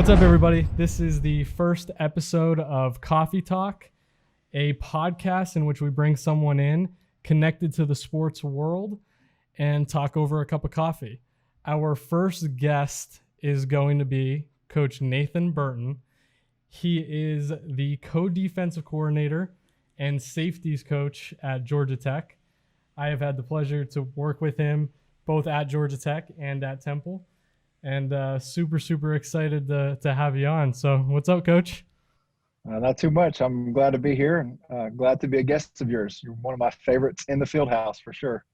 What's up, everybody? This is the first episode of Kofe Talk, a podcast in which we bring someone in connected to the sports world and talk over a cup of coffee. Our first guest is going to be Coach Nathan Burton. He is the co-defensive coordinator and safeties coach at Georgia Tech. I have had the pleasure to work with him both at Georgia Tech and at Temple. And super excited to have you on. So what's up, Coach? Not too much. I'm glad to be here and glad to be a guest of yours. You're one of my favorites in the field house for sure.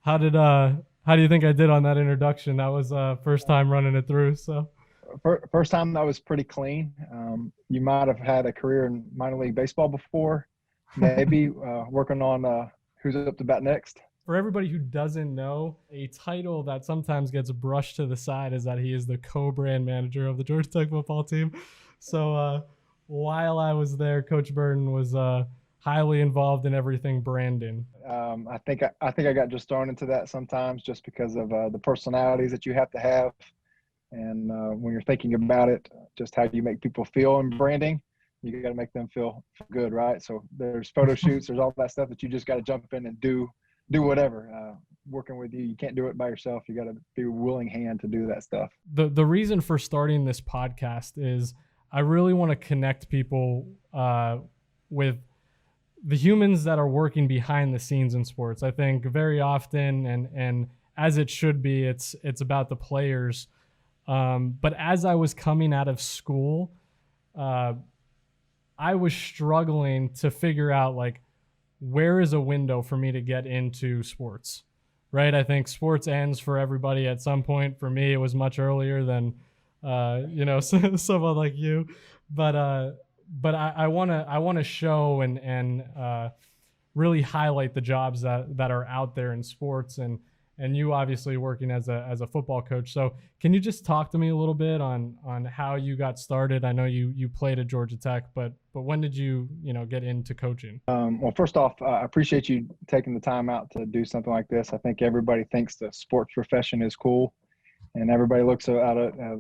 How do you think I did on that introduction? That was first time running it through. So first time that was pretty clean. You might have had a career in minor league baseball before, maybe working on who's up to bat next. For everybody who doesn't know, a title that sometimes gets brushed to the side is that he is the co-brand manager of the Georgia Tech football team. So while I was there, Coach Burton was highly involved in everything branding. I think I got just thrown into that sometimes just because of the personalities that you have to have. And when you're thinking about it, just how you make people feel in branding, you got to make them feel good, right? So there's photo shoots, there's all that stuff that you just got to jump in and do whatever. Working with you can't do it by yourself. You got to be a willing hand to do that stuff. The reason for starting this podcast is I really want to connect people with the humans that are working behind the scenes in sports. I think very often, and as it should be, it's about the players. But as I was coming out of school, I was struggling to figure out, like, where is a window for me to get into sports, right? I think sports ends for everybody at some point. For me, it was much earlier than, someone like you. But I want to show and really highlight the jobs that are out there in sports, and you obviously working as a football coach. So can you just talk to me a little bit on how you got started? I know you played at Georgia Tech, but when did you get into coaching? Well, first off, I appreciate you taking the time out to do something like this. I think everybody thinks the sports profession is cool, and everybody looks at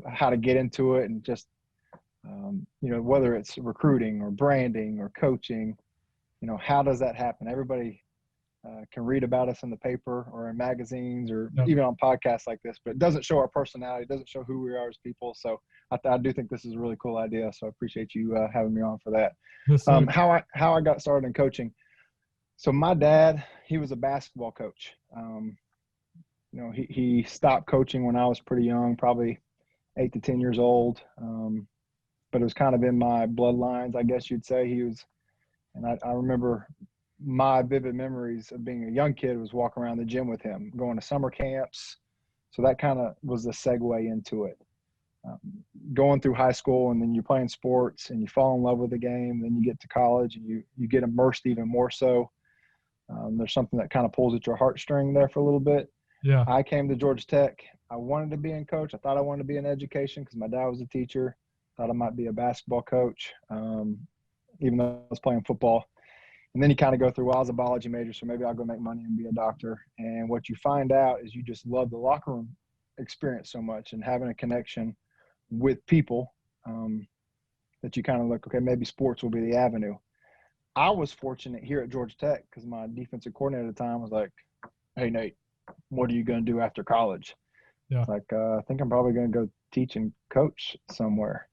how to get into it, and just whether it's recruiting or branding or coaching, how does that happen? Everybody can read about us in the paper or in magazines or even on podcasts like this, but it doesn't show our personality, it doesn't show who we are as people. So I do think this is a really cool idea. So I appreciate you having me on for that. Yes, how I got started in coaching. So my dad, he was a basketball coach. He stopped coaching when I was pretty young, probably 8 to 10 years old. But it was kind of in my bloodlines, I guess you'd say. And I remember my vivid memories of being a young kid was walking around the gym with him, going to summer camps. So that kind of was the segue into it. Going through high school, and then you're playing sports and you fall in love with the game. Then you get to college and you get immersed even more so. There's something that kind of pulls at your heartstring there for a little bit. Yeah. I came to Georgia Tech. I wanted to be in coach. I thought I wanted to be in education because my dad was a teacher. Thought I might be a basketball coach, even though I was playing football. And then you kind of go through, well, I was a biology major, so maybe I'll go make money and be a doctor. And what you find out is you just love the locker room experience so much and having a connection with people that you kind of look, okay, maybe sports will be the avenue. I was fortunate here at Georgia Tech because my defensive coordinator at the time was like, hey, Nate, what are you going to do after college? Yeah. Like, I think I'm probably going to go teach and coach somewhere.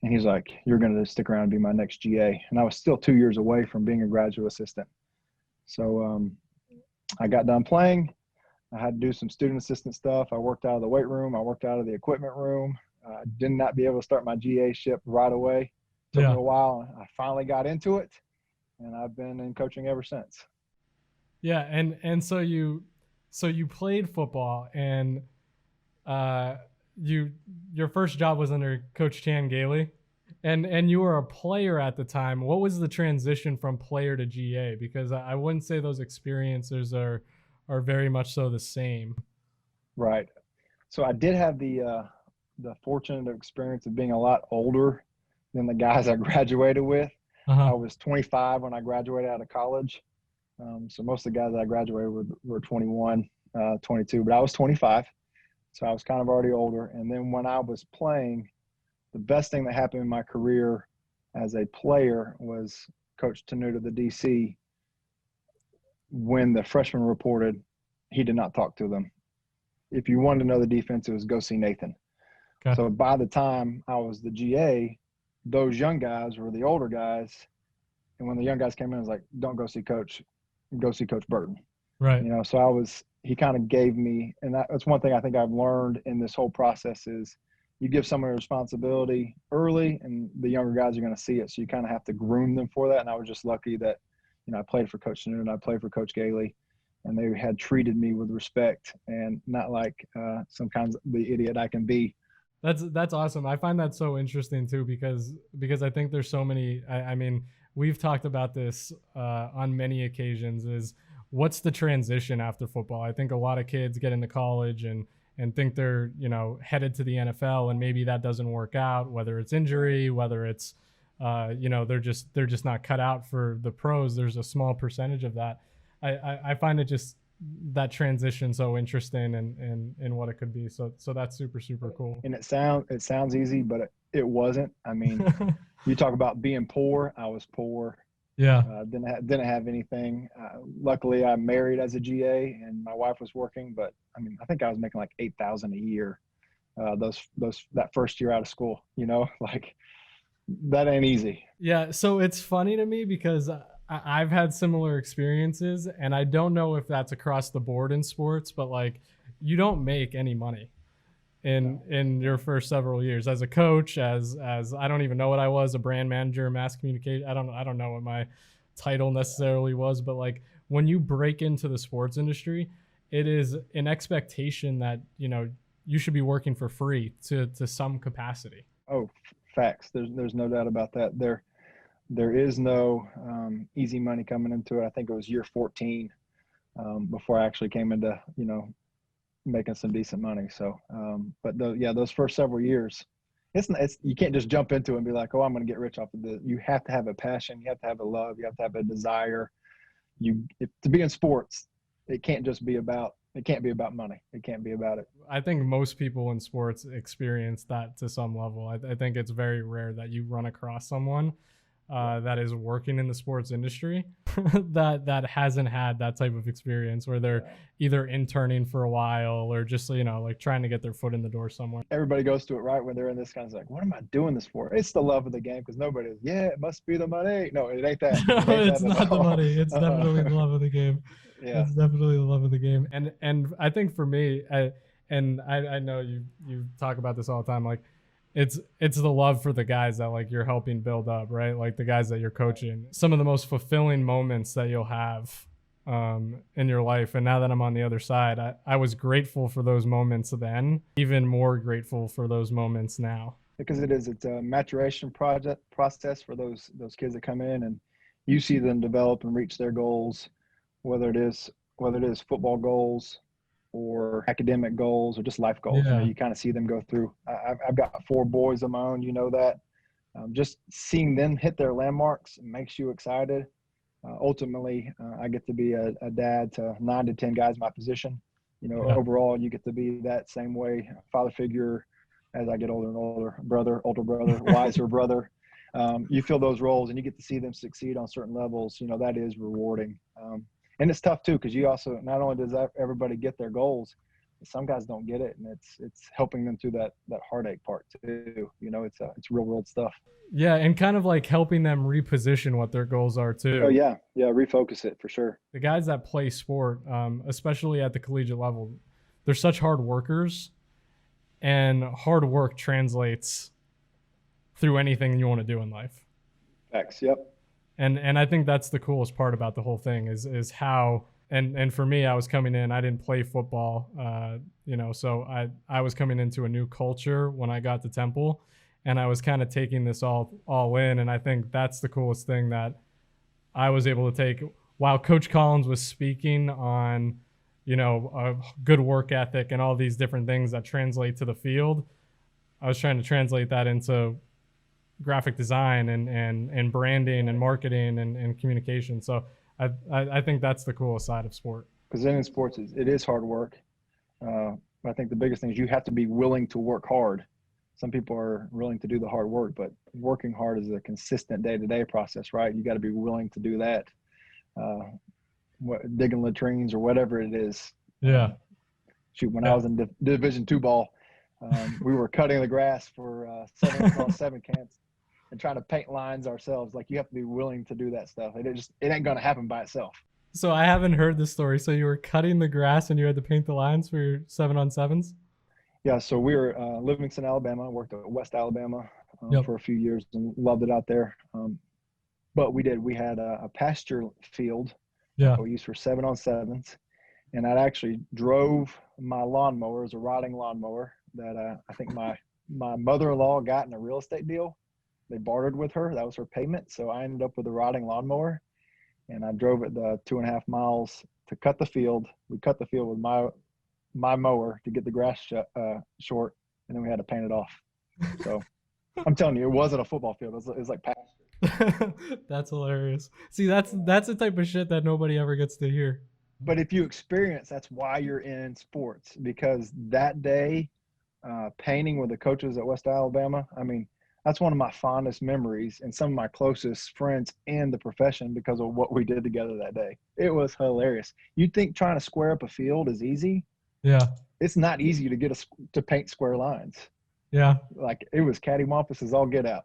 And he's like, you're going to stick around and be my next GA. And I was still 2 years away from being a graduate assistant. So I got done playing. I had to do some student assistant stuff. I worked out of the weight room. I worked out of the equipment room. I did not be able to start my GA ship right away. Took me a while. I finally got into it, and I've been in coaching ever since. Yeah, and so you played football, and your first job was under Coach Chan Gailey, and you were a player at the time. What was the transition from player to GA? Because I wouldn't say those experiences are very much so the same. Right. So I did have the fortunate experience of being a lot older than the guys I graduated with. I was 25 when I graduated out of college. So most of the guys that I graduated with were 21, 22, but I was 25. So I was kind of already older. And then when I was playing, the best thing that happened in my career as a player was Coach Tenuta, the DC, when the freshman reported, he did not talk to them. If you wanted to know the defense, it was go see Nathan. Okay. So by the time I was the GA, those young guys were the older guys. And when the young guys came in, I was like, don't go see Coach, go see Coach Burton. Right. You know, so he kind of gave me, and that's one thing I think I've learned in this whole process is you give someone a responsibility early and the younger guys are going to see it. So you kind of have to groom them for that. And I was just lucky that, you know, I played for Coach Newton, I played for Coach Gailey, and they had treated me with respect and not like sometimes the idiot I can be. That's awesome. I find that so interesting too, because I think there's so many, I mean, we've talked about this on many occasions, is what's the transition after football? I think a lot of kids get into college and think they're, you know, headed to the NFL, and maybe that doesn't work out, whether it's injury, whether it's, you know, they're just not cut out for the pros. There's a small percentage of that. I find it just that transition so interesting and what it could be. So that's super, super cool. And it sounds easy, but it wasn't. I mean, you talk about being poor. I was poor. Yeah. Didn't have anything. Luckily, I married as a GA, and my wife was working. But I mean, I think I was making like $8,000 a year. That first year out of school, you know, like that ain't easy. Yeah. So it's funny to me because I've had similar experiences, and I don't know if that's across the board in sports, but like you don't make any money in your first several years as a coach, as I don't even know what I was, a brand manager, mass communication. I don't know what my title necessarily was, but like when you break into the sports industry, it is an expectation that, you know, you should be working for free to some capacity. Oh, facts. There's no doubt about that. There is no easy money coming into it. I think it was year 14 before I actually came into, you know, making some decent money. So, but those first several years, it's you can't just jump into it and be like, oh, I'm going to get rich off of this. You have to have a passion. You have to have a love. You have to have a desire. To be in sports, it can't be about money. It can't be about it. I think most people in sports experience that to some level. I think it's very rare that you run across someone that is working in the sports industry that hasn't had that type of experience where they're either interning for a while or just, you know, like trying to get their foot in the door somewhere. Everybody goes to it right when they're in this kind of like, what am I doing this for? It's the love of the game, because nobody is, it must be the money. No, it ain't that. It's not the money. It's definitely the love of the game. Yeah. It's definitely the love of the game. And I think for me, I know you talk about this all the time, like it's the love for the guys that like you're helping build up, right? Like the guys that you're coaching. Some of the most fulfilling moments that you'll have in your life. And now that I'm on the other side, I was grateful for those moments then, even more grateful for those moments now. Because it's a maturation process for those kids that come in, and you see them develop and reach their goals, whether it is football goals or academic goals or just life goals. Yeah. You know, you kind of see them go through. I've got 4 boys of my own, you know that. Just seeing them hit their landmarks makes you excited. Ultimately, I get to be a dad to 9 to 10 guys in my position. You know, overall, you get to be that same way, father figure as I get older and older, older brother, wiser brother. You fill those roles and you get to see them succeed on certain levels. You know, that is rewarding. And it's tough too, because you also, not only does everybody get their goals, some guys don't get it, and it's helping them through that heartache part too. You know, it's real world stuff. Yeah, and kind of like helping them reposition what their goals are too. Oh yeah, refocus it for sure. The guys that play sport, especially at the collegiate level, they're such hard workers, and hard work translates through anything you want to do in life. Facts. Yep. And I think that's the coolest part about the whole thing is how, and for me, I was coming in, I didn't play football, you know, so I was coming into a new culture when I got to Temple, and I was kind of taking this all in. And I think that's the coolest thing that I was able to take while Coach Collins was speaking on, you know, a good work ethic and all these different things that translate to the field. I was trying to translate that into graphic design and branding and marketing and communication. So I think that's the coolest side of sport. Because in sports, it is hard work. I think the biggest thing is you have to be willing to work hard. Some people are willing to do the hard work, but working hard is a consistent day-to-day process, right? You got to be willing to do that. Digging latrines or whatever it is. Yeah. When I was in Division II ball, we were cutting the grass for 7-on-7 camps and trying to paint lines ourselves. Like, you have to be willing to do that stuff. It ain't going to happen by itself. So I haven't heard this story. So you were cutting the grass and you had to paint the lines for your 7-on-7s? Yeah. So we were Livingston, Alabama. I worked at West Alabama for a few years and loved it out there. But we had a pasture field that we used for 7-on-7s. And I actually drove my lawnmower as a riding lawnmower that I think my mother-in-law got in a real estate deal. They bartered with her. That was her payment. So I ended up with a riding lawnmower, and I drove it the 2.5 miles to cut the field. We cut the field with my mower to get the grass short, and then we had to paint it off. So I'm telling you, it wasn't a football field. It was like pasture. That's hilarious. See, that's the type of shit that nobody ever gets to hear. But if you experience, that's why you're in sports, because that day, painting with the coaches at West Alabama, I mean, that's one of my fondest memories and some of my closest friends in the profession because of what we did together that day. It was hilarious. You'd think trying to square up a field is easy. Yeah. It's not easy to paint square lines. Yeah. Like, it was cattywampus as all get out.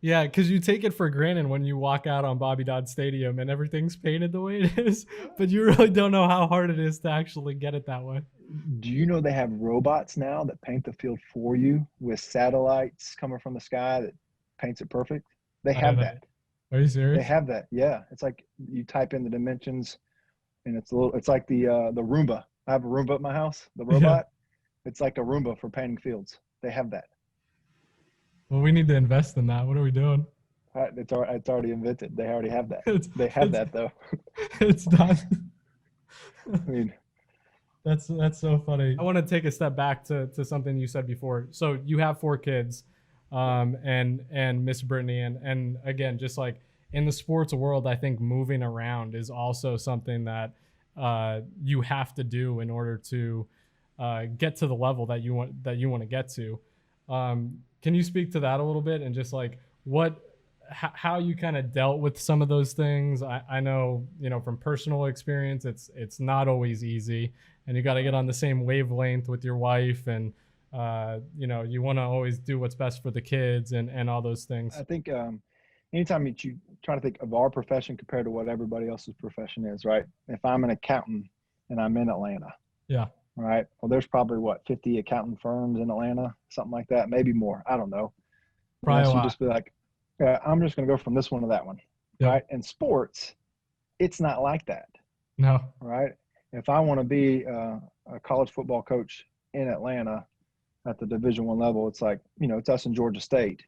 Yeah, because you take it for granted when you walk out on Bobby Dodd Stadium and everything's painted the way it is, but you really don't know how hard it is to actually get it that way. Do you know they have robots now that paint the field for you with satellites coming from the sky that paints it perfect? They have that. Are you serious? They have that. Yeah. It's like you type in the dimensions, and it's like the Roomba. I have a Roomba at my house, the robot. Yeah. It's like a Roomba for painting fields. They have that. Well, we need to invest in that. What are we doing? It's already invented. They already have that. They have that, though. It's not. I mean, that's so funny. I want to take a step back to something you said before. So you have 4 kids, and Miss Brittany, and again, just like in the sports world, I think moving around is also something that you have to do in order to get to the level that you want to get to. Can you speak to that a little bit and just like how you kind of dealt with some of those things? I know, from personal experience, it's not always easy, and you got to get on the same wavelength with your wife, and you want to always do what's best for the kids and all those things. I think anytime you try to think of our profession compared to what everybody else's profession is, right? If I'm an accountant and I'm in Atlanta. Yeah. Right. Well, there's probably 50 accounting firms in Atlanta, something like that, maybe more. I don't know. Probably a lot. You just be like, I'm just going to go from this one to that one. Yeah. Right. In sports, it's not like that. No. Right. If I want to be a college football coach in Atlanta at the Division I level, it's like, it's us in Georgia State.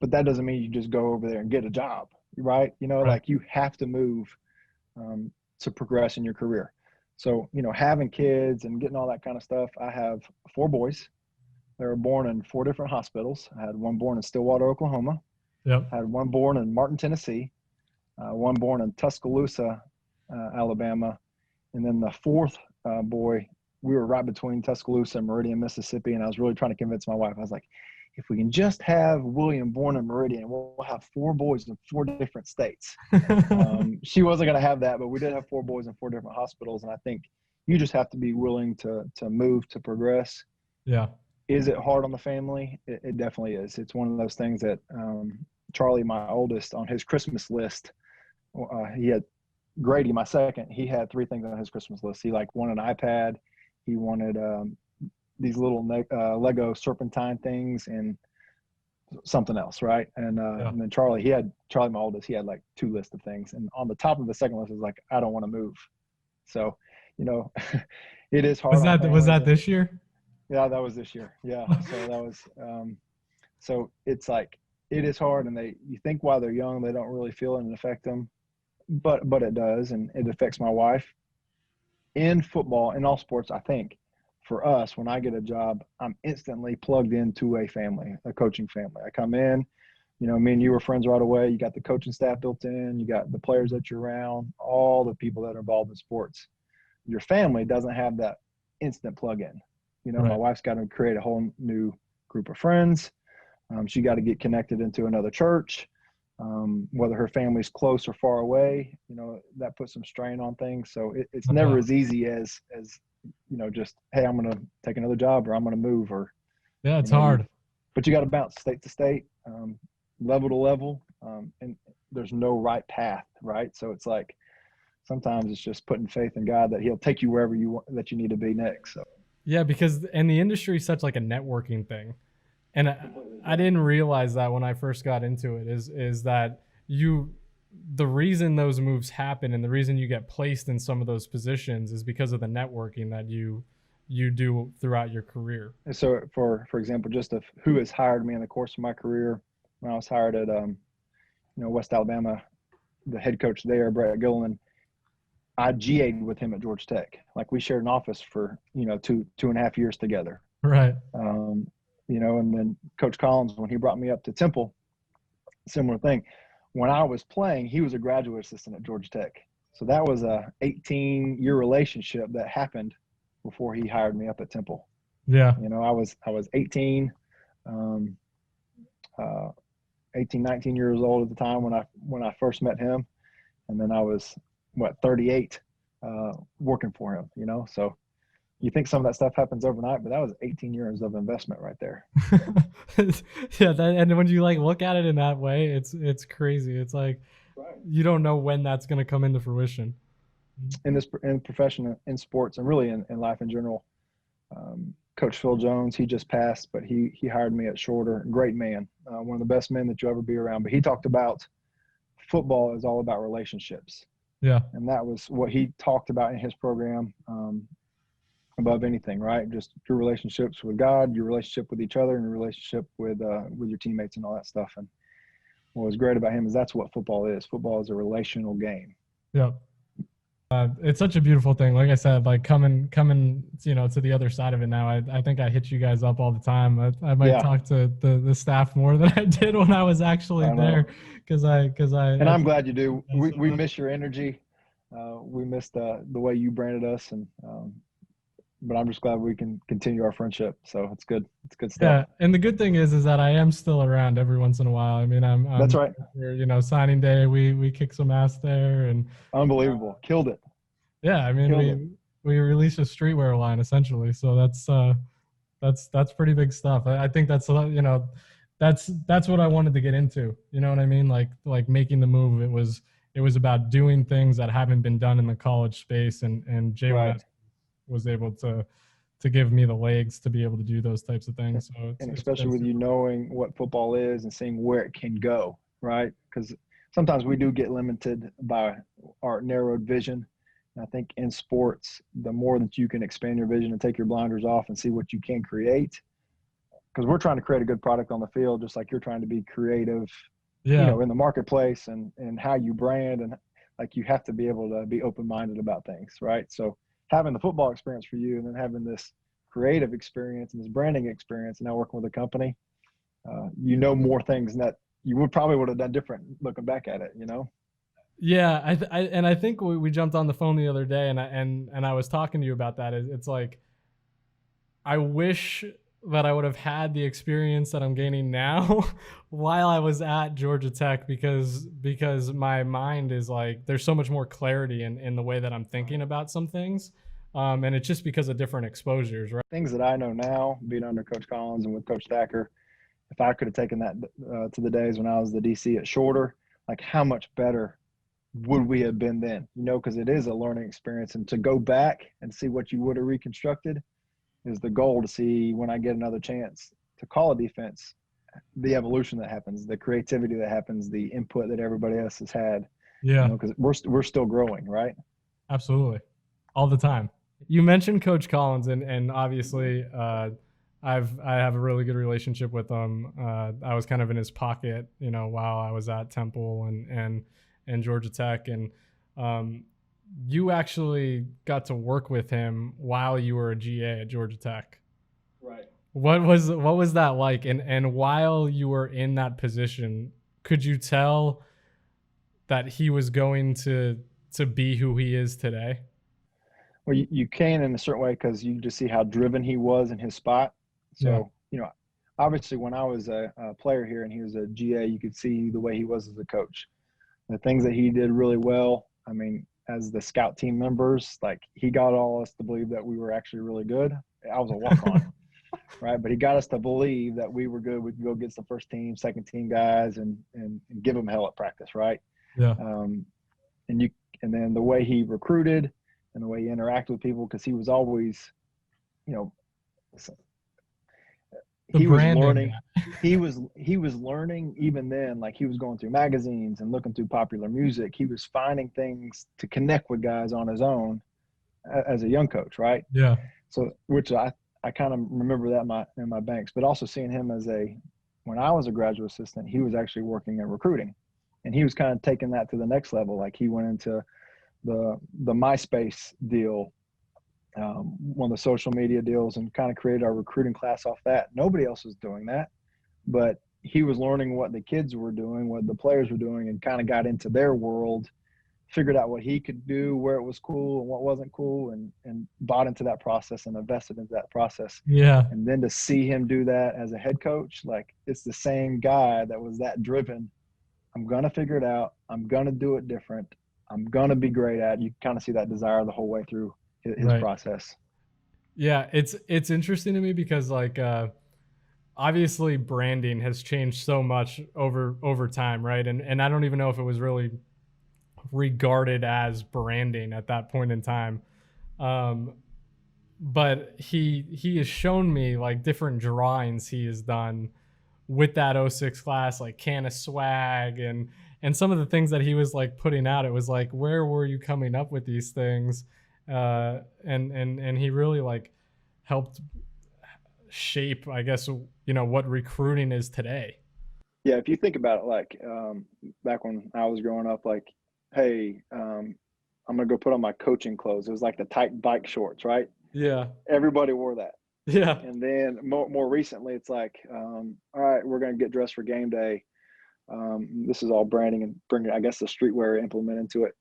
But that doesn't mean you just go over there and get a job. Right. Right. Like, you have to move to progress in your career. So, having kids and getting all that kind of stuff, I have 4 boys. They were born in 4 different hospitals. I had one born in Stillwater, Oklahoma. Yep. I had one born in Martin, Tennessee. One born in Tuscaloosa, Alabama. And then the 4th boy, we were right between Tuscaloosa and Meridian, Mississippi. And I was really trying to convince my wife. I was like, if we can just have William born in Meridian, we'll have 4 boys in 4 different states. She wasn't going to have that, but we did have 4 boys in 4 different hospitals. And I think you just have to be willing to move, to progress. Yeah. Is it hard on the family? It definitely is. It's one of those things that Charlie, my oldest, on his Christmas list, he had Grady, my second, he had 3 things on his Christmas list. He wanted an iPad. He wanted these little Lego serpentine things and something else, right? And then Charlie, my oldest, he had 2 lists of things. And on the top of the second list is I don't want to move. So, it is hard. Was that this year? Yeah, that was this year. Yeah. So that was, so it's it is hard, and you think while they're young, they don't really feel it and affect them, but it does. And it affects my wife. In football, in all sports, I think, for us, when I get a job, I'm instantly plugged into a family, a coaching family. I come in, me and you were friends right away. You got the coaching staff built in. You got the players that you're around, all the people that are involved in sports. Your family doesn't have that instant plug-in. Right. My wife's got to create a whole new group of friends. She got to get connected into another church. Whether her family's close or far away, that puts some strain on things. So it's never as easy as just, hey, I'm going to take another job, or I'm going to move, or it's hard. But you got to bounce state to state, level to level, and there's no right path, right? So it's like sometimes it's just putting faith in God that He'll take you wherever that you need to be next. So yeah, because the industry is such like a networking thing. And I didn't realize that when I first got into it is that the reason those moves happen and the reason you get placed in some of those positions is because of the networking that you do throughout your career. And so for example, just of who has hired me in the course of my career, when I was hired at West Alabama, the head coach there, Brett Gilliland, I GA'd with him at Georgia Tech. Like we shared an office for 2.5 years together. Right. And then Coach Collins, when he brought me up to Temple, similar thing. When I was playing, he was a graduate assistant at Georgia Tech. So that was a 18-year relationship that happened before he hired me up at Temple. Yeah. I was 18, 19 years old at the time when I first met him. And then I was 38 working for him, so you think some of that stuff happens overnight, but that was 18 years of investment right there. Yeah. And when you like look at it in that way, it's crazy. It's like, you don't know when that's going to come into fruition. In profession, in sports, and really in life in general. Coach Phil Jones, he just passed, but he hired me at Shorter. Great man, one of the best men that you'll ever be around. But he talked about football is all about relationships. Yeah. And that was what he talked about in his program. Above anything, right? Just your relationships with God, your relationship with each other, and your relationship with your teammates and all that stuff. And what was great about him is that's what football is. Football is a relational game. Yep. It's such a beautiful thing. Like I said, like coming, to the other side of it now. I think I hit you guys up all the time. I might talk to the staff more than I did when I was actually there, because I'm glad you do. We miss your energy. We miss the way you branded us, and but I'm just glad we can continue our friendship. So it's good. It's good stuff. Yeah, and the good thing is that I am still around every once in a while. I mean, I'm that's right. Signing day, we kick some ass there, and unbelievable, killed it. Yeah, I mean, we released a streetwear line essentially, so that's pretty big stuff. I think that's that's what I wanted to get into. You know what I mean? Like making the move. It was about doing things that haven't been done in the college space, and Jay was able to give me the legs to be able to do those types of things. So especially with you knowing what football is and seeing where it can go, right? Because sometimes we do get limited by our narrowed vision. And I think in sports, the more that you can expand your vision and take your blinders off and see what you can create, because we're trying to create a good product on the field, just like you're trying to be creative, in the marketplace and how you brand, and like you have to be able to be open-minded about things, right? So having the football experience for you, and then having this creative experience and this branding experience, and now working with a company, more things that you would have done different looking back at it, Yeah, I think we jumped on the phone the other day, and I was talking to you about that. It's like, I wish that I would have had the experience that I'm gaining now while I was at Georgia Tech, because my mind is like, there's so much more clarity in the way that I'm thinking about some things. And it's just because of different exposures, right? Things that I know now, being under Coach Collins and with Coach Thacker, if I could have taken that to the days when I was the DC at Shorter, like how much better would we have been then? Because it is a learning experience, and to go back and see what you would have reconstructed is the goal, to see when I get another chance to call a defense, the evolution that happens, the creativity that happens, the input that everybody else has had. Yeah. Because we're still growing, right? Absolutely. All the time. You mentioned Coach Collins, and obviously I have a really good relationship with him. I was kind of in his pocket, while I was at Temple and Georgia Tech, and you actually got to work with him while you were a GA at Georgia Tech. Right. What was that like? And while you were in that position, could you tell that he was going to be who he is today? Well, you can in a certain way, because you just see how driven he was in his spot. So, obviously when I was a player here and he was a GA, you could see the way he was as a coach. The things that he did really well. I mean, as the scout team members, like he got all us to believe that we were actually really good. I was a walk-on, right? But he got us to believe that we were good. We could go get the first team, second team guys and give them hell at practice, right? Yeah. And then the way he recruited and the way he interacted with people, because he was always, you know, he was learning. He was learning even then. Like he was going through magazines and looking through popular music. He was finding things to connect with guys on his own as a young coach, right? Yeah. So, which I kind of remember that in my banks, but also seeing him when I was a graduate assistant, he was actually working at recruiting, and he was kind of taking that to the next level. Like he went into the MySpace deal, one of the social media deals, and kind of created our recruiting class off that. Nobody else was doing that, but he was learning what the kids were doing, what the players were doing, and kind of got into their world, figured out what he could do, where it was cool and what wasn't cool, and bought into that process and invested into that process. Yeah. And then to see him do that as a head coach, like it's the same guy that was that driven. I'm going to figure it out. I'm going to do it different. I'm going to be great at it. You kind of see that desire the whole way through his process. Yeah. It's interesting to me because like, obviously branding has changed so much over time. Right. And I don't even know if it was really regarded as branding at that point in time. But he has shown me like different drawings he has done with that 06 class, like can of swag and some of the things that he was like putting out. It was like, where were you coming up with these things? And he really like helped shape, I guess, what recruiting is today. Yeah. If you think about it, like back when I was growing up, like, hey, I'm going to go put on my coaching clothes. It was like the tight bike shorts, right? Yeah. Everybody wore that. Yeah. And then more recently, it's like, all right, we're going to get dressed for game day. This is all branding and bringing, I guess, the streetwear implement into it.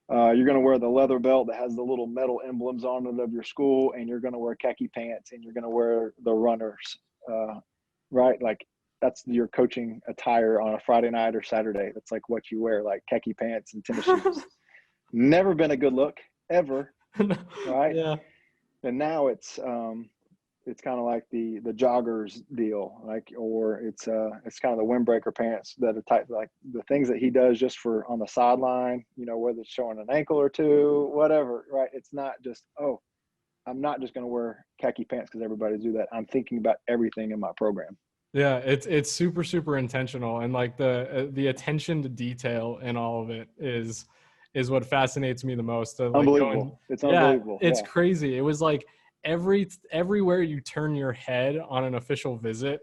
You're going to wear the leather belt that has the little metal emblems on it of your school, and you're going to wear khaki pants, and you're going to wear the runners, right? Like that's your coaching attire on a Friday night or Saturday. That's like what you wear, like khaki pants and tennis shoes. Never been a good look ever, right? Yeah. And now it's kind of like the joggers deal, like, or it's kind of the windbreaker pants that are tight, like the things that he does just for on the sideline, whether it's showing an ankle or two, whatever, right? It's not just, oh, I'm not just going to wear khaki pants because everybody do that. I'm thinking about everything in my program. Yeah, it's super, super intentional, and like the attention to detail in all of it is what fascinates me the most. Like unbelievable. It's unbelievable. It's crazy. It was like everywhere you turn your head on an official visit,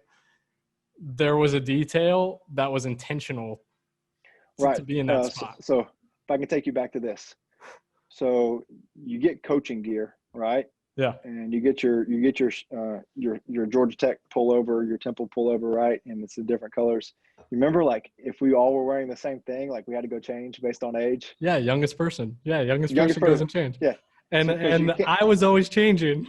there was a detail that was intentional to be in that spot. So if I can take you back to this, so you get coaching gear, right? Yeah. And you get your Georgia Tech pullover, your Temple pullover, right? And it's the different colors. You remember, like, if we all were wearing the same thing, like we had to go change based on age? Yeah, youngest person. Yeah, youngest person doesn't change. Yeah. And I was always changing.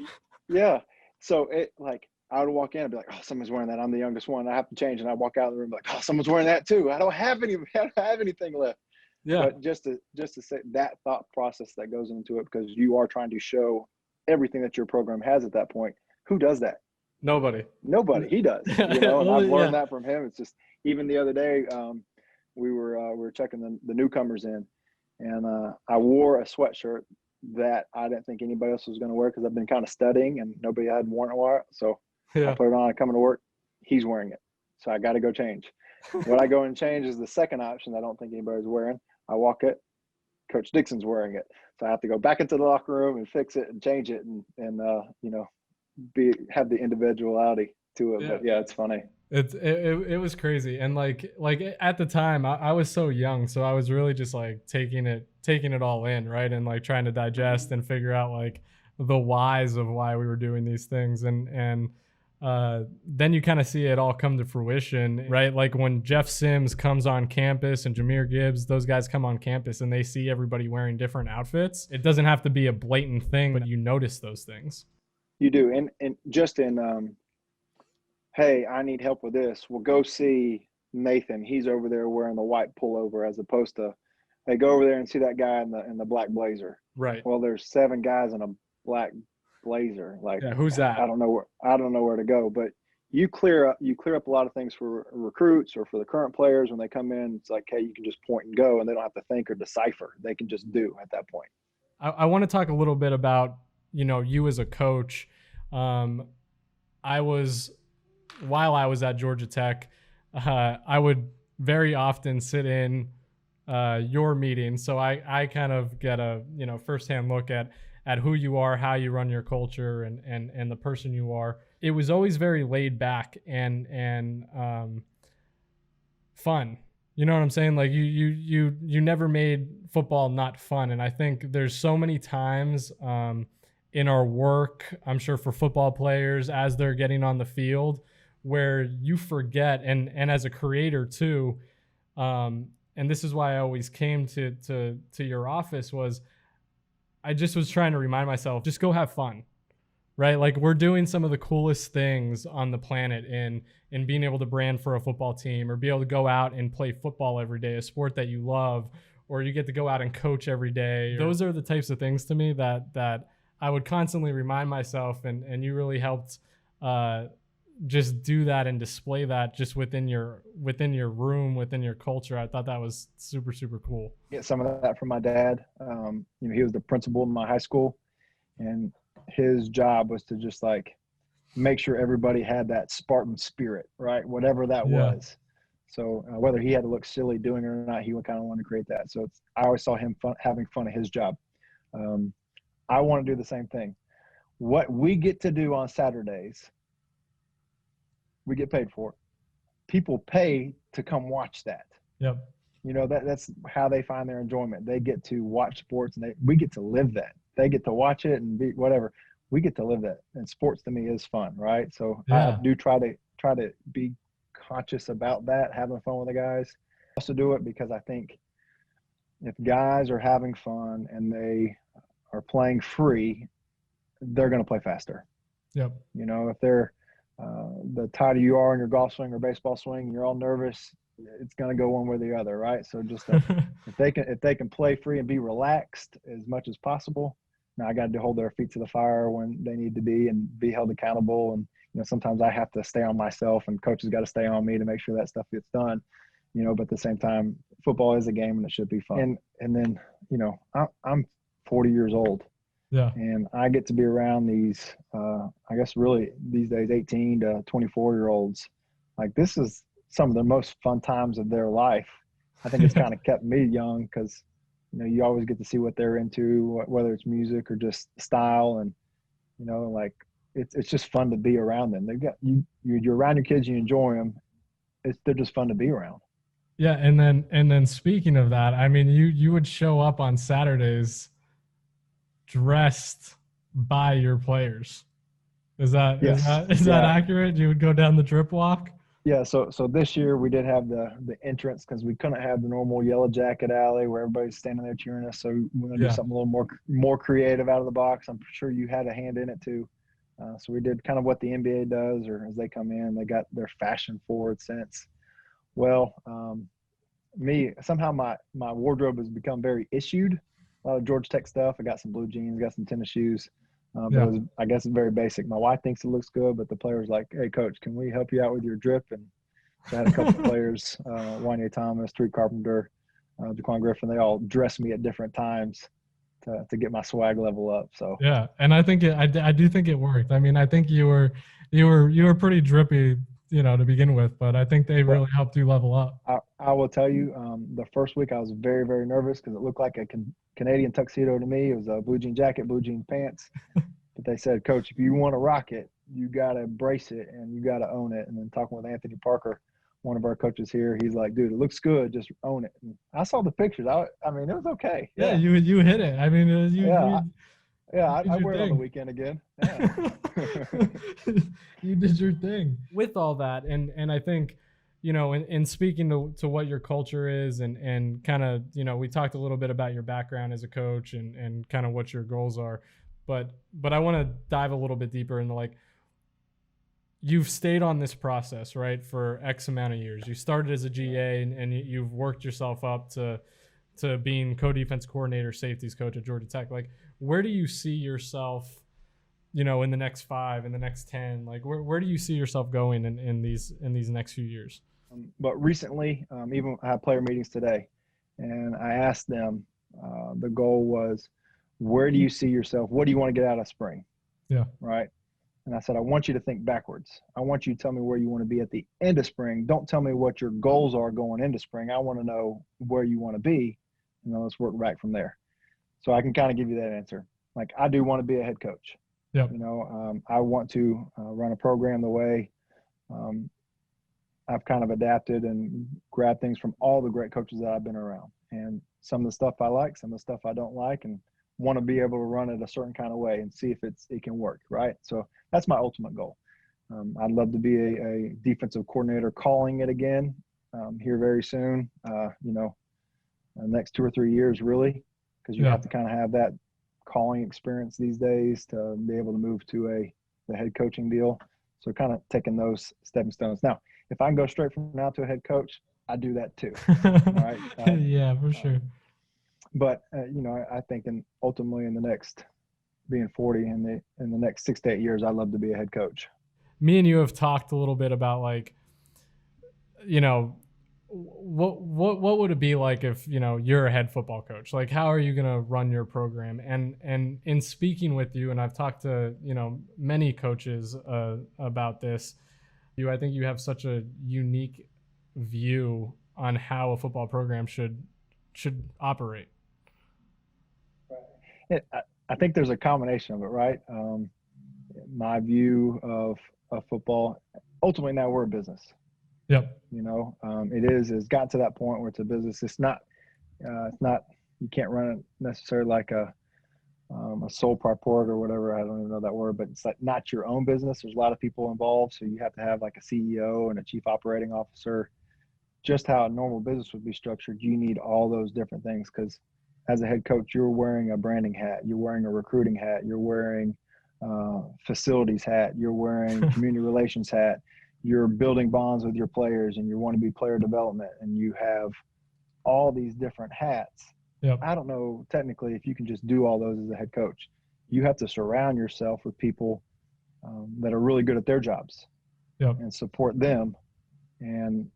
Yeah. So it, like, I would walk in and be like, oh, someone's wearing that. I'm the youngest one. I have to change. And I walk out of the room like, oh, someone's wearing that too. I don't have anything left. Yeah. But just to say that thought process that goes into it, because you are trying to show everything that your program has at that point. Who does that? Nobody. He does. And I've learned that from him. It's just, even the other day, we were checking the newcomers in, and I wore a sweatshirt that I didn't think anybody else was going to wear because I've been kind of studying and nobody had worn it. So I put it on, coming to work. He's wearing it. So I got to go change. What I go and change is the second option I don't think anybody's wearing. I walk it. Coach Dixon's wearing it. So I have to go back into the locker room and fix it and change it and have the individuality to it. Yeah. But yeah, it's funny. It was crazy. And like at the time I was so young, so I was really just like taking it all in, right? And like trying to digest and figure out like the whys of why we were doing these things. And then you kind of see it all come to fruition, right? Like when Jeff Sims comes on campus and Jahmyr Gibbs, those guys come on campus and they see everybody wearing different outfits. It doesn't have to be a blatant thing, but you notice those things. You do. And just in hey, I need help with this. Well, go see Nathan. He's over there wearing the white pullover, as opposed to, hey, go over there and see that guy in the black blazer. Right. Well, there's 7 guys in a black blazer. Like, Yeah. Who's that? I don't know where to go. But you clear up a lot of things for recruits or for the current players when they come in. It's like, hey, you can just point and go, and they don't have to think or decipher. They can just do at that point. I want to talk a little bit about, you as a coach. While I was at Georgia Tech, I would very often sit in your meetings. So I kind of get a, firsthand look at who you are, how you run your culture, and the person you are. It was always very laid back and fun. You know what I'm saying? Like you never made football not fun. And I think there's so many times in our work, I'm sure for football players as they're getting on the field, where you forget, and as a creator too, and this is why I always came to your office, was I just was trying to remind myself, just go have fun, right? Like, we're doing some of the coolest things on the planet in being able to brand for a football team, or be able to go out and play football every day, a sport that you love, or you get to go out and coach every day. Those are the types of things to me that I would constantly remind myself, and you really helped just do that and display that just within your room, within your culture. I thought that was super, super cool. Get some of that from my dad. He was the principal in my high school, and his job was to just like make sure everybody had that Spartan spirit, right? Whatever that was. So whether he had to look silly doing it or not, he would kind of want to create that. So I always saw him having fun at his job. I want to do the same thing. What we get to do on Saturdays, we get paid for it. People pay to come watch that. Yep. That's how they find their enjoyment. They get to watch sports, and we get to live that. They get to watch it and be whatever. We get to live that. And sports to me is fun, right? So I do try to be conscious about that, having fun with the guys. I also do it because I think if guys are having fun and they are playing free, they're going to play faster. Yep. If they're the tighter you are in your golf swing or baseball swing, and you're all nervous, it's going to go one way or the other, right? So just if they can play free and be relaxed as much as possible. Now I got to hold their feet to the fire when they need to be, and be held accountable. And sometimes I have to stay on myself, and coaches got to stay on me to make sure that stuff gets done. But at the same time, football is a game, and it should be fun. And then I'm 40 years old. Yeah. And I get to be around these, I guess really these days, 18 to 24-year-olds. Like, this is some of the most fun times of their life. I think it's kind of kept me young because, you always get to see what they're into, whether it's music or just style. And, like, it's just fun to be around them. You're around your kids, you enjoy them. They're just fun to be around. Yeah. And then speaking of that, I mean, you would show up on Saturdays dressed by your players. Is that accurate? You would go down the drip walk? Yeah. So this year we did have the entrance, because we couldn't have the normal yellow jacket alley where everybody's standing there cheering us. So we're going to do something a little more creative out of the box. I'm sure you had a hand in it too. So we did kind of what the NBA does, or as they come in, they got their fashion forward sense. Well, somehow my wardrobe has become very issued. A lot of Georgia Tech stuff. I got some blue jeans, got some tennis shoes. But I guess it's very basic. My wife thinks it looks good, but the player's like, hey, coach, can we help you out with your drip? And so I had a couple of players, Wanye Thomas, Tariq Carpenter, Jaquan Griffin. They all dressed me at different times to get my swag level up. So yeah, and I think I do think it worked. I mean, I think you were pretty drippy, to begin with, but I think they really helped you level up. I will tell you, the first week I was very, very nervous because it looked like a Canadian tuxedo to me. It was a blue jean jacket, blue jean pants. But they said, Coach, if you want to rock it, you got to embrace it and you got to own it. And then talking with Anthony Parker, one of our coaches here, he's like, dude, it looks good. Just own it. And I saw the pictures. I mean, it was okay. Yeah, you hit it. I mean, I wear it on the weekend again. Yeah. You did your thing. With all that, and I think, in speaking to what your culture is and kind of, we talked a little bit about your background as a coach and kind of what your goals are, but I want to dive a little bit deeper into, like, you've stayed on this process, right, for X amount of years. You started as a GA and you've worked yourself up to being co-defense coordinator, safeties coach at Georgia Tech. Like, where do you see yourself, in the next 5, in the next 10? Like, where do you see yourself going in these next few years? But recently, even I had player meetings today, and I asked them, the goal was, where do you see yourself? What do you want to get out of spring? Yeah. Right. And I said, I want you to think backwards. I want you to tell me where you want to be at the end of spring. Don't tell me what your goals are going into spring. I want to know where you want to be, and then let's work back from there. So I can kind of give you that answer. Like, I do want to be a head coach. Yep. I want to run a program the way I've kind of adapted and grabbed things from all the great coaches that I've been around. And some of the stuff I like, some of the stuff I don't like, and want to be able to run it a certain kind of way and see if it can work, right? So that's my ultimate goal. I'd love to be a defensive coordinator, calling it again here very soon, the next 2 or 3 years, really, because you have to kind of have that calling experience these days to be able to move to the head coaching deal. So kind of taking those stepping stones. Now, if I can go straight from now to a head coach, I do that too. Right? Yeah, for sure. But I think ultimately in the next, being 40 in the next 6 to 8 years, I'd love to be a head coach. Me and you have talked a little bit about, like, what would it be like if you're a head football coach? Like, how are you going to run your program? And in speaking with you, and I've talked to many coaches about this, I think you have such a unique view on how a football program should operate. I think there's a combination of it, right? My view of football, ultimately now we're a business. Yep. It's got to that point where it's a business. It's not, you can't run it necessarily like a sole proprietor or whatever. I don't even know that word, but it's like not your own business. There's a lot of people involved. So you have to have like a CEO and a chief operating officer. Just how a normal business would be structured, you need all those different things, because as a head coach, you're wearing a branding hat, you're wearing a recruiting hat, you're wearing facilities hat, you're wearing community relations hat, you're building bonds with your players, and you want to be player development, and you have all these different hats. Yep. I don't know technically if you can just do all those as a head coach. You have to surround yourself with people that are really good at their jobs. Yep. And support them and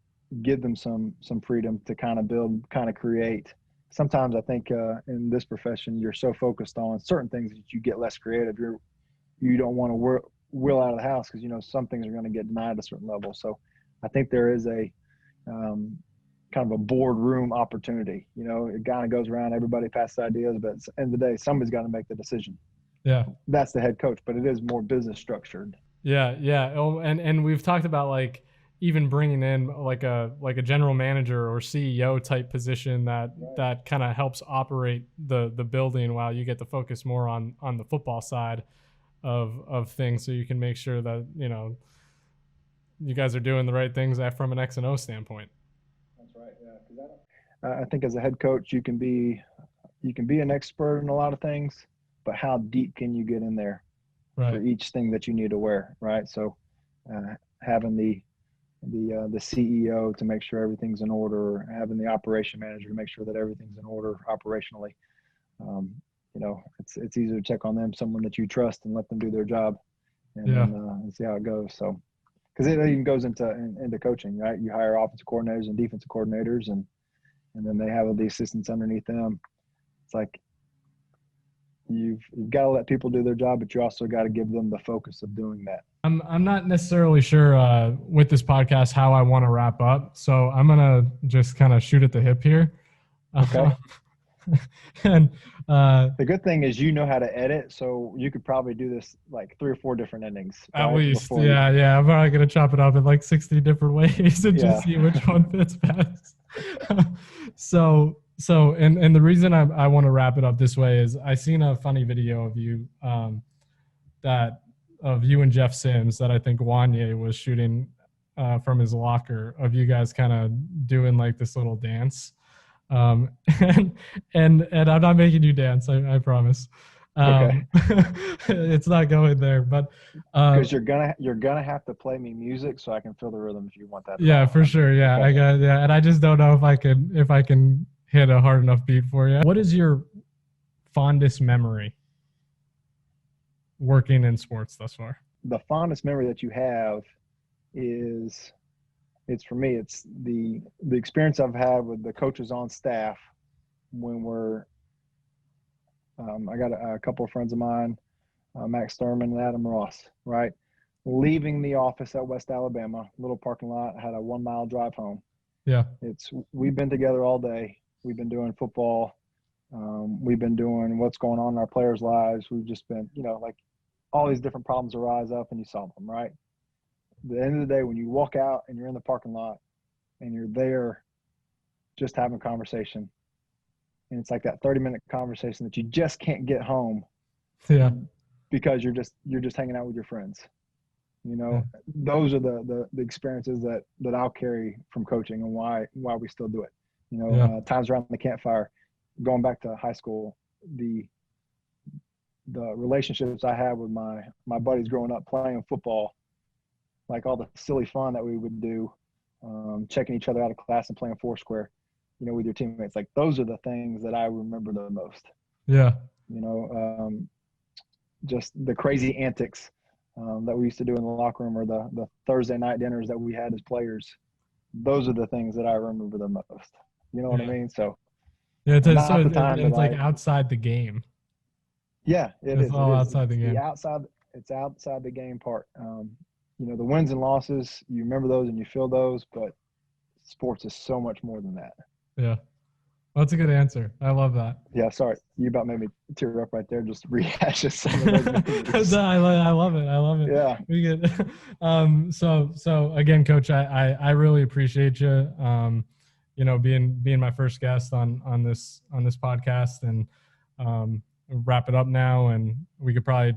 give them some freedom to kind of build, kind of create. Sometimes I think in this profession, you're so focused on certain things that you get less creative. You don't want to will out of the house because some things are going to get denied at a certain level. So I think there is a kind of a boardroom opportunity. It kind of goes around, everybody passes ideas, but at the end of the day, somebody's got to make the decision. Yeah, that's the head coach, but it is more business structured. Yeah. Oh, and we've talked about, like, even bringing in like a general manager or CEO type position that kind of helps operate the building while you get to focus more on the football side of things, so you can make sure that you guys are doing the right things from an X and O standpoint. That's right. Yeah, because I think as a head coach, you can be an expert in a lot of things, but how deep can you get in there for each thing that you need to wear, right? So having the CEO to make sure everything's in order, having the operation manager to make sure that everything's in order operationally. It's easy to check on them, someone that you trust, and let them do their job, and see how it goes. So, because it even goes into coaching, right? You hire offensive coordinators and defensive coordinators, and then they have the assistants underneath them. It's like you've got to let people do their job, but you also got to give them the focus of doing that. I'm not necessarily sure with this podcast how I want to wrap up, so I'm gonna just kind of shoot at the hip here. Okay. And the good thing is how to edit, so you could probably do this like 3 or 4 different endings. At least, yeah. I'm probably gonna chop it up in like 60 different ways and just see which one fits best. So the reason I want to wrap it up this way is I seen a funny video of you of you and Jeff Sims that I think Wanye was shooting from his locker, of you guys kind of doing like this little dance. And I'm not making you dance, I promise. Okay. It's not going there, but Because you're gonna have to play me music so I can feel the rhythm if you want that at yeah, all. for sure. Yeah, Okay. and I just don't know if I can hit a hard enough beat for you. What is your fondest memory working in sports thus far? The fondest memory that you have is it's for me. It's the experience I've had with the coaches on staff when we're. I got a couple of friends of mine, Max Thurman and Adam Ross. Right, leaving the office at West Alabama, little parking lot, had a 1 mile drive home. Yeah. We've been together all day. We've been doing football. We've been doing what's going on in our players' lives. We've just been, like all these different problems arise up and you solve them, right? At the end of the day, when you walk out and you're in the parking lot and you're there just having a conversation, and it's like that 30-minute conversation that you just can't get home Yeah. because you're just hanging out with your friends. Those are the experiences that I'll carry from coaching and why we still do it. Times around the campfire, going back to high school, the relationships I had with my buddies growing up playing football, like all the silly fun that we would do, checking each other out of class and playing foursquare, with your teammates. Like those are the things that I remember the most. Yeah. Just the crazy antics that we used to do in the locker room, or the Thursday night dinners that we had as players. Those are the things that I remember the most. You know what I mean? So yeah, it's like I, outside the game. Yeah, it's all outside the game. It's outside the game part. The wins and losses, you remember those and you feel those, but sports is so much more than that. Yeah. Well, that's a good answer. I love that. Yeah, sorry. You about made me tear up right there, just rehashing some of those I love it. I love it. Yeah. We get so again, Coach, I really appreciate you being my first guest on this podcast, and wrap it up now, and we could probably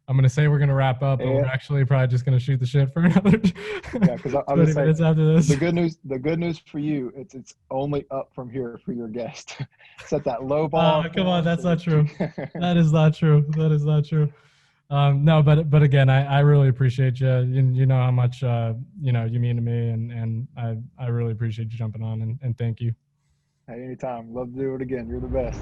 I'm going to say we're going to wrap up, but we're actually probably just going to shoot the shit for another 20 minutes after this. The good news for you, it's only up from here for your guest. Set that low bar. Come on, that's not true. That is not true. That is not true. No, but again, I really appreciate you. You know how much you mean to me, and I really appreciate you jumping on, and thank you. Hey, anytime. Love to do it again. You're the best.